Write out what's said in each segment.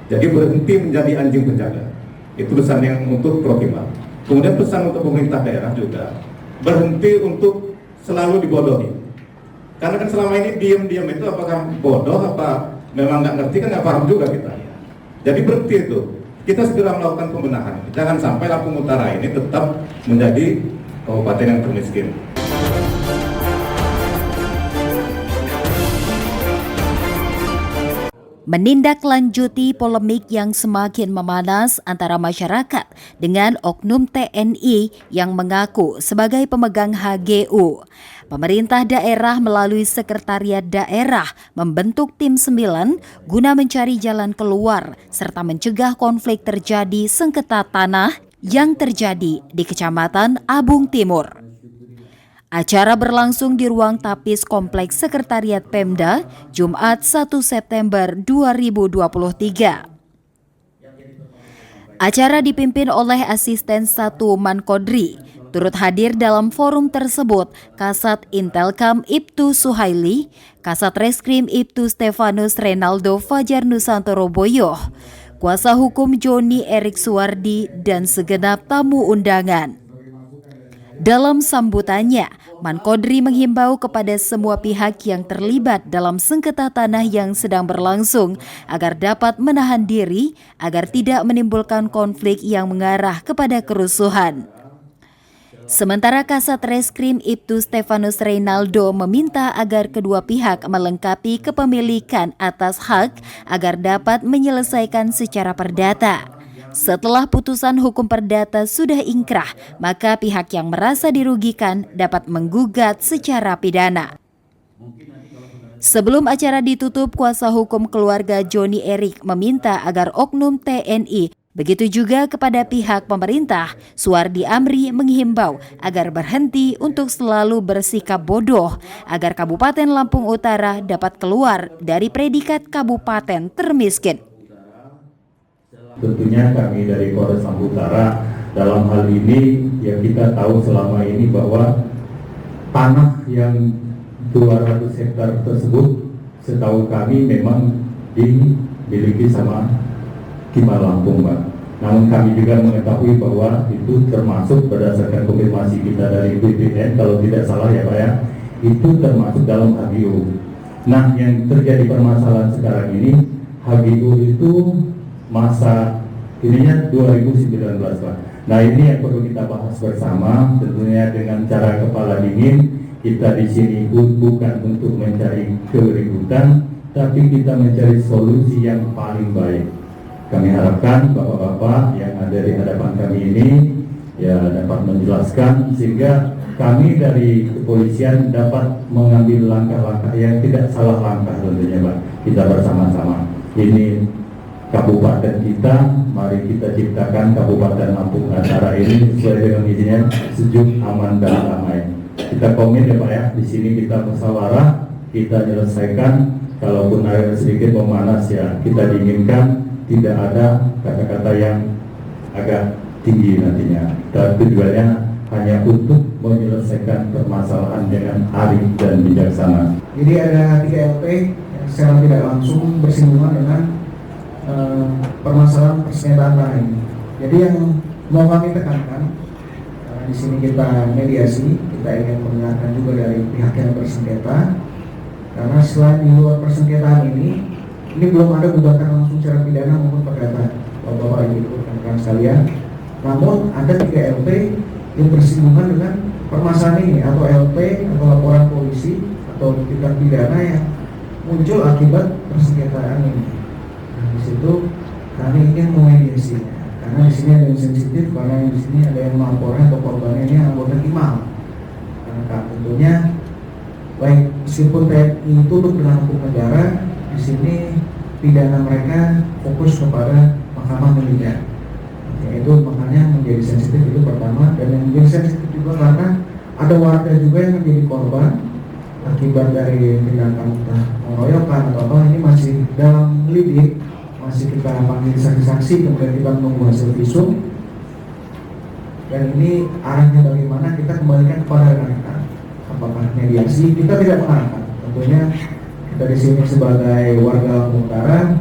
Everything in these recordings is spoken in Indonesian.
Jadi berhenti menjadi anjing penjaga. Itu pesan yang untuk Prokimab. Kemudian pesan untuk pemerintah daerah juga, berhenti untuk selalu dibodohi. Karena kan selama ini diam-diam itu apakah bodoh, apa memang nggak ngerti, kan nggak paham juga kita. Jadi berhenti itu. Kita segera melakukan pembenahan. Jangan sampai Lampung Utara ini tetap menjadi kabupaten yang termiskin. Menindaklanjuti polemik yang semakin memanas antara masyarakat dengan oknum TNI yang mengaku sebagai pemegang HGU. Pemerintah daerah melalui Sekretariat Daerah membentuk tim 9 guna mencari jalan keluar serta mencegah konflik terjadi sengketa tanah yang terjadi di Kecamatan Abung Timur. Acara berlangsung di ruang tapis Kompleks Sekretariat Pemda, Jumat 1 September 2023. Acara dipimpin oleh Asisten 1 Mankodri. Turut hadir dalam forum tersebut Kasat Intelkam Ibtu Suhaili, Kasat Reskrim Ibtu Stefanus Renaldo Fajar Nusantoro Boyoh, Kuasa Hukum Joni Erik Suwardi, dan segenap tamu undangan. Dalam sambutannya, Mankodri menghimbau kepada semua pihak yang terlibat dalam sengketa tanah yang sedang berlangsung agar dapat menahan diri agar tidak menimbulkan konflik yang mengarah kepada kerusuhan. Sementara Kasat Reskrim Ibtu Stefanus Renaldo meminta agar kedua pihak melengkapi kepemilikan atas hak agar dapat menyelesaikan secara perdata. Setelah putusan hukum perdata sudah ingkrah, maka pihak yang merasa dirugikan dapat menggugat secara pidana. Sebelum acara ditutup, kuasa hukum keluarga Joni Erik meminta agar oknum TNI, begitu juga kepada pihak pemerintah, Suwardi Amri menghimbau agar berhenti untuk selalu bersikap bodoh, agar Kabupaten Lampung Utara dapat keluar dari predikat kabupaten termiskin. Tentunya kami dari Polres Lampung Utara dalam hal ini ya kita tahu selama ini bahwa tanah yang 200 hektar tersebut setahu kami memang dimiliki sama Kimal Lampung, Pak. Namun kami juga mengetahui bahwa itu termasuk berdasarkan konfirmasi kita dari BPN, kalau tidak salah ya Pak ya, itu termasuk dalam HGU. Nah, yang terjadi permasalahan sekarang ini, HGU itu masa ininya 2019 Pak. Nah ini yang perlu kita bahas bersama, tentunya dengan cara kepala dingin. Kita di sini bukan untuk mencari keributan, tapi kita mencari solusi yang paling baik. Kami harapkan bapak-bapak yang ada di hadapan kami ini ya dapat menjelaskan sehingga kami dari kepolisian dapat mengambil langkah-langkah yang tidak salah langkah tentunya Pak. Kita bersama-sama. Ini kabupaten kita, mari kita ciptakan Kabupaten Lampung Utara ini sesuai dengan izinnya sejuk, aman dan damai. Kita komit ya Pak ya, di sini kita musyawarah, kita menyelesaikan. Kalaupun air sedikit memanas ya kita dinginkan, tidak ada kata-kata yang agak tinggi nantinya. Dan tujuannya hanya untuk menyelesaikan permasalahan dengan arif dan bijaksana. Jadi ada 3 LP yang secara tidak langsung bersinggungan dengan permasalahan persengketaan tanah ini. Jadi yang mau kami tekankan, di sini kita mediasi, kita ingin mendengarkan juga dari pihak yang bersengketa, karena selain di luar persengketaan ini belum ada gugatan langsung secara pidana maupun perdata, bapak-bapak ibu rekan sekalian. Namun ada 3 LP yang bersinggungan dengan permasalahan ini, atau LP atau laporan polisi atau tindak pidana yang muncul akibat persengketaan ini. Di situ kami ingin memediasinya, karena di sini ada yang sensitif, karena di sini ada yang melaporkan atau korbannya ini anggota Kimal. Nah, tentunya baik meskipun TNI itu untuk dengan hukum negara, di sini pidana mereka fokus kepada mahkamah militer. Yaitu makanya menjadi sensitif itu pertama, dan yang menjadi sensitif juga karena ada warga juga yang menjadi korban akibat dari tindakan pengeroyokan atau apa, ini masih dalam lidik. Masih kita panggil saksi-saksi, kemudian kita menunggu hasil visum. Dan ini arahnya bagaimana, kita kembalikan kepada rekan-rekan. Apakah mediasi, kita tidak mengarahkan. Tentunya kita di sini sebagai warga Lampung Utara,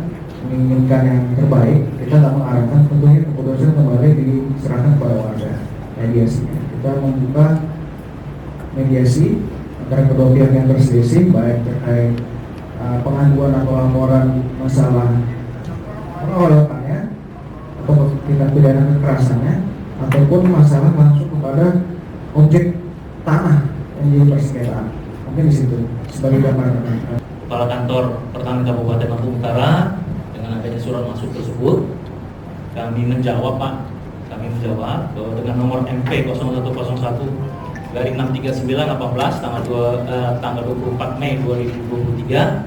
menginginkan yang terbaik, kita tak mengarahkan tentunya keputusan kembali diserahkan kepada warga mediasinya. Kita membuka mediasi antara kedua pihak yang berselisih, baik terkait pengaduan atau laporan masalah pengelolaan atau tindak pidana kekerasannya, ataupun masalah langsung kepada objek tanah yang jadi persengketaan. Mungkin di situ sebagai gambaran. Kepala Kantor Pertanian Kabupaten Lampung Utara dengan adanya surat masuk tersebut, kami menjawab bahwa dengan nomor MP 0101 garing 639/18 tanggal 24 Mei 2023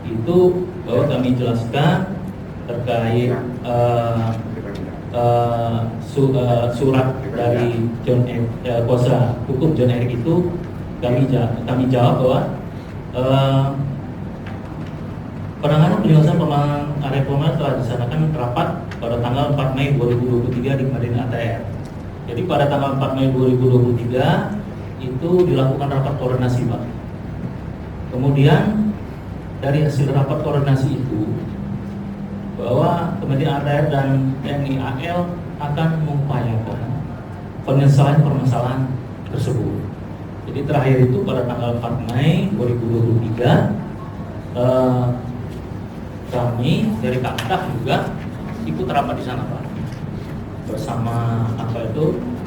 itu bahwa kami jelaskan terkait surat dari kuasa hukum John Eric itu kami jawab bahwa penanganan penyelesaian area perumahan telah dilaksanakan rapat pada tanggal 4 Mei 2023 di Kemarin ATR. Jadi pada tanggal 4 Mei 2023 itu dilakukan rapat koordinasi, Pak. Kemudian dari hasil rapat koordinasi itu bahwa Kementerian ATR dan TNI AL akan mengupayakan penyelesaian permasalahan tersebut. Jadi terakhir itu pada tanggal 4 Mei 2023 kami dari Kakak juga ikut rapat di sana, Pak, bersama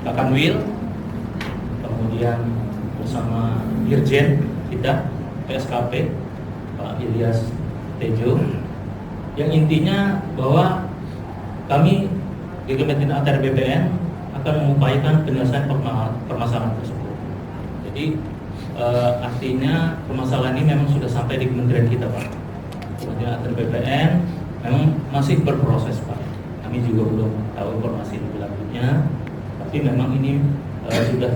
Kakanwil, kemudian bersama Dirjen kita PSKP Pak Ilyas Tejo, yang intinya bahwa kami di Kementerian ATR BPN akan mengupayakan penyelesaian permasalahan tersebut. Jadi artinya permasalahan ini memang sudah sampai di kementerian kita, Pak. Kementerian ATR BPN memang masih berproses, Pak. Kami juga belum tahu informasi lebih lanjutnya, tapi memang ini sudah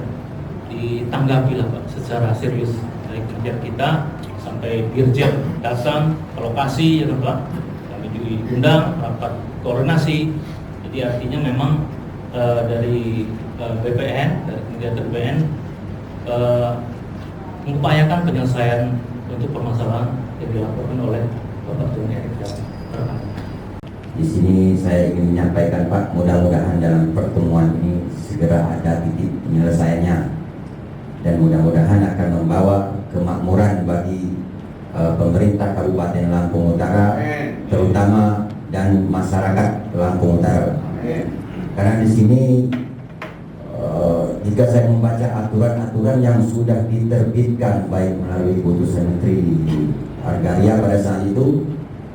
ditanggapi lah, Pak, secara serius dari kementerian kita sampai Dirjen datang ke lokasi, ya kan, Pak. Kami diundang rapat koordinasi. Jadi artinya memang dari BPN, dari Kementerian BPN mengupayakan penyelesaian untuk permasalahan yang dilakukan oleh Bapak John Eric. Di sini saya ingin menyampaikan, Pak, mudah-mudahan dalam pertemuan ini segera ada titik penyelesaiannya dan mudah-mudahan akan membawa kemakmuran bagi pemerintah Kabupaten Lampung Utara, terutama dan masyarakat Lampung Utara. Karena di sini jika saya membaca aturan-aturan yang sudah diterbitkan baik melalui keputusan Menteri Agraria pada saat itu,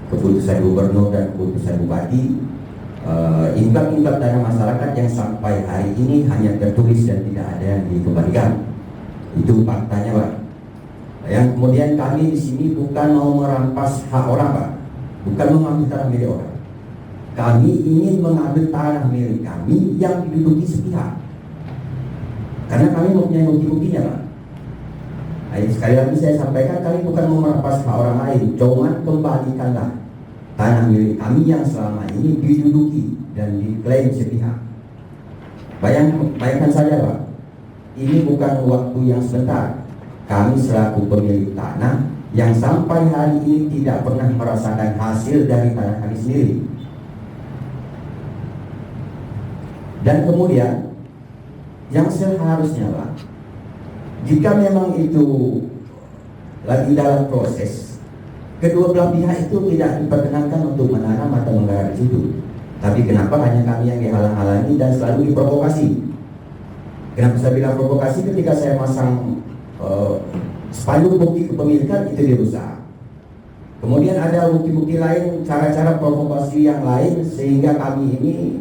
keputusan Gubernur dan keputusan Bupati, income dana masyarakat yang sampai hari ini hanya tertulis dan tidak ada yang dikembalikan. Itu faktanya, Pak. Yang kemudian kami di sini bukan mau merampas hak orang, Pak, bukan mengambil tanah milik orang. Kami ingin mengambil tanah milik kami yang diduduki sepihak. Karena kami mempunyai bukti-buktinya, Pak. Nah, sekali lagi saya sampaikan, kami bukan mau merampas hak orang lain, cuma kembalikanlah tanah milik kami yang selama ini diduduki dan diklaim sepihak. Bayangkan saja, Pak, ini bukan waktu yang sebentar. Kami selaku pemilik tanah yang sampai hari ini tidak pernah merasakan hasil dari tanah kami sendiri. Dan kemudian yang seharusnya, Pak, jika memang itu lagi dalam proses, kedua belah pihak itu tidak diperkenankan untuk menanam atau menggarap di situ. Tapi kenapa hanya kami yang dihalang-halangi dan selalu diprovokasi? Kenapa saya bilang provokasi? Ketika saya masang spanduk bukti kepemilikan itu dirusak. Kemudian ada bukti-bukti lain, cara-cara provokasi yang lain sehingga kami ini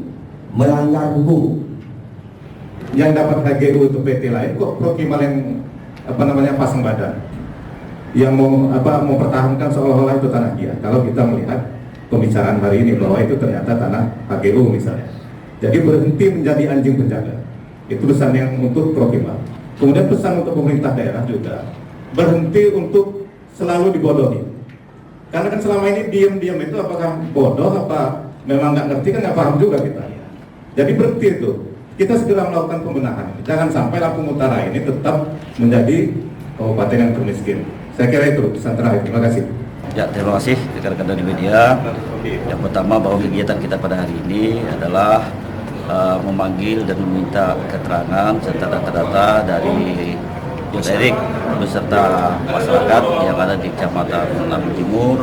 melanggar hukum. Yang dapat HGU itu PT lain, kok Prokimal yang pasang badan, yang mempertahankan seolah-olah itu tanah dia. Kalau kita melihat pembicaraan hari ini bahwa itu ternyata tanah HGU misalnya. Jadi berhenti menjadi anjing penjaga. Itu pesan yang untuk Prokimal. Kemudian pesan untuk pemerintah daerah juga, berhenti untuk selalu dibodohi. Karena kan selama ini diam-diam itu apakah bodoh, apa memang nggak ngerti, kan nggak paham juga kita. Jadi berhenti itu. Kita segera melakukan pembenahan. Jangan sampai Lampung Utara ini tetap menjadi kabupaten yang termiskin. Saya kira itu pesan terakhir. Terima kasih. Ya, terima kasih rekan-rekan dari media. Yang pertama bahwa kegiatan kita pada hari ini adalah memanggil dan meminta keterangan serta data-data dari Jos Erik beserta masyarakat yang ada di Kecamatan Lampung Timur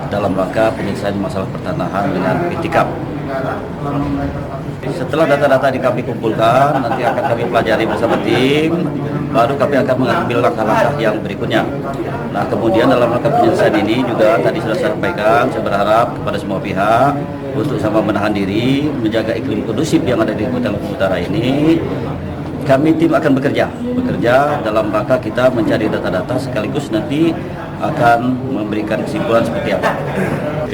dalam rangka penyelesaian masalah pertanahan dengan itikaf. Setelah data-data ini kami kumpulkan, nanti akan kami pelajari bersama tim, baru kami akan mengambil langkah-langkah yang berikutnya. Nah, kemudian dalam rangka penyelesaian ini juga tadi sudah saya sampaikan, saya berharap kepada semua pihak untuk sama menahan diri, menjaga iklim kondusif yang ada di Kota Lampung Utara ini. Kami tim akan bekerja dalam rangka kita mencari data-data sekaligus nanti akan memberikan kesimpulan seperti apa.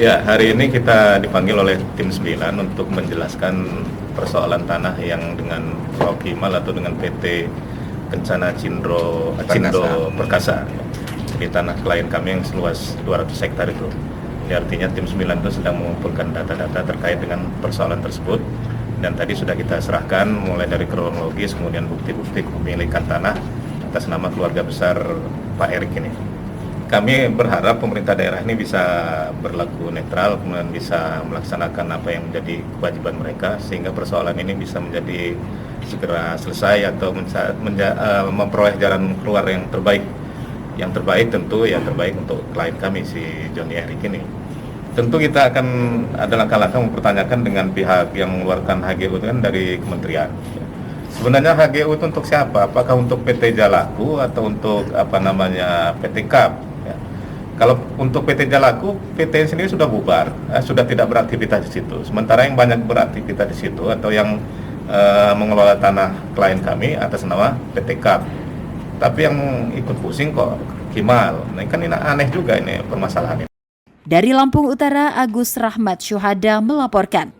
Ya, hari ini kita dipanggil oleh tim 9 untuk menjelaskan persoalan tanah yang dengan Prokimal atau dengan PT Kencana Cindo Perkasa. Di tanah klien kami yang seluas 200 hektar itu. Ya, artinya tim 9 itu sedang mengumpulkan data-data terkait dengan persoalan tersebut. Dan tadi sudah kita serahkan mulai dari kronologis, kemudian bukti-bukti kepemilikan tanah atas nama keluarga besar Pak Erik ini. Kami berharap pemerintah daerah ini bisa berlaku netral, kemudian bisa melaksanakan apa yang menjadi kewajiban mereka, sehingga persoalan ini bisa menjadi segera selesai atau memperoleh jalan keluar yang terbaik. Yang terbaik tentu ya terbaik untuk klien kami si Johnny Erik ini. Tentu kita akan ada langkah-langkah mempertanyakan dengan pihak yang mengeluarkan HGU itu kan dari kementerian. Sebenarnya HGU itu untuk siapa? Apakah untuk PT Jalaku atau untuk PT KAP? Ya. Kalau untuk PT Jalaku, PT sendiri sudah bubar, sudah tidak beraktivitas di situ. Sementara yang banyak beraktivitas di situ atau yang mengelola tanah klien kami atas nama PT KAP. Tapi yang ikut pusing kok Kimal. Nah, kan ini aneh juga ini permasalahan ini. Dari Lampung Utara, Agus Rahmat Syuhada melaporkan.